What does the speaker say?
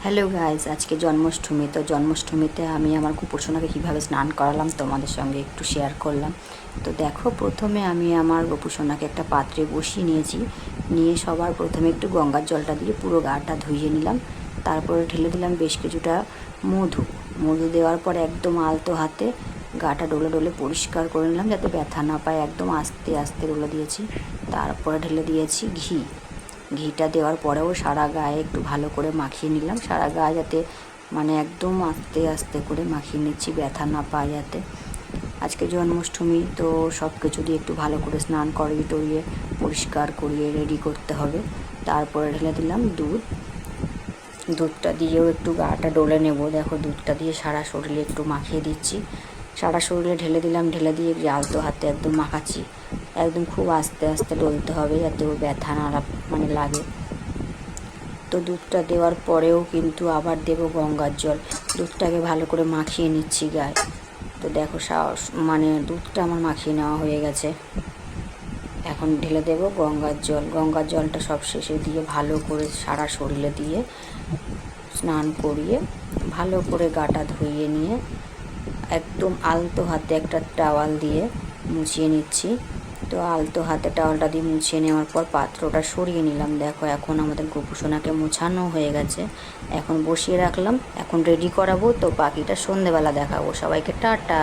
Hello guys, আজকে জন্মাষ্টমী। তো জন্মাষ্টমীতে আমি আমার গোপুসোনাকে কীভাবে স্নান করালাম তোমাদের সঙ্গে একটু শেয়ার করলাম। তো দেখো, প্রথমে আমি আমার গোপুসোনাকে একটা পাত্রে বসিয়ে নিয়েছি। নিয়ে সবার প্রথমে একটু গঙ্গার জলটা দিয়ে পুরো গাটা ধুইয়ে নিলাম। তারপরে ঢেলে দিলাম বেশ কিছুটা মধু। মধু দেওয়ার পর একদম আলতো হাতে গাটা ডলে ডলে পরিষ্কার করে নিলাম, যাতে ব্যথা না পায়। একদম আস্তে আস্তে ডলে দিয়েছি। তারপরে ঢেলে দিয়েছি ঘি। ঘিটা দেওয়ার পরেও সারা গায়ে একটু ভালো করে মাখিয়ে নিলাম, সারা গায়ে যাতে একদম আস্তে আস্তে করে মাখিয়ে নিচ্ছি, ব্যথা না পায় যাতে। আজকে জন্মাষ্টমী, তো সব কিছু দিয়ে একটু ভালো করে স্নান করিয়ে টরিয়ে পরিষ্কার করিয়ে রেডি করতে হবে। তারপরে ঢেলে দিলাম দুধ। দুধটা দিয়েও একটু গাটা ডলে নেব। দেখো, দুধটা দিয়ে সারা শরীরে একটু মাখিয়ে দিচ্ছি। সারা শরীরে ঢেলে দিলাম, ঢেলে দিয়ে আলতো হাতে একদম মাখাচ্ছি। একদম খুব আস্তে আস্তে ডলতে হবে, যাতে ও ব্যথা না লাগে। তো দুধটা দেওয়ার পরেও কিন্তু আবার দেব গঙ্গার জল। দুধটাকে ভালো করে মাখিয়ে নিচ্ছি গায়ে। তো দেখো, দুধটা আমার মাখিয়ে নেওয়া হয়ে গেছে। এখন ঢেলে দেব গঙ্গার জল। গঙ্গার জলটা সব শেষে দিয়ে ভালো করে সারা শরীরে দিয়ে স্নান করিয়ে ভালো করে গাটা ধুইয়ে নিয়ে একদম আলতো হাতে একটা টাওয়াল দিয়ে মুছিয়ে নিচ্ছি। তো আলতো হাতে টাওয়ালটা দিয়ে মুছিয়ে নেওয়ার পর পাত্রটা সরিয়ে নিলাম। দেখো, এখন আমাদের গোপুসোনাকে মোছানো হয়ে গেছে। এখন বসিয়ে রাখলাম, এখন রেডি করাবো। তো বাকিটা সন্ধেবেলা দেখাবো। সবাইকে টাটা।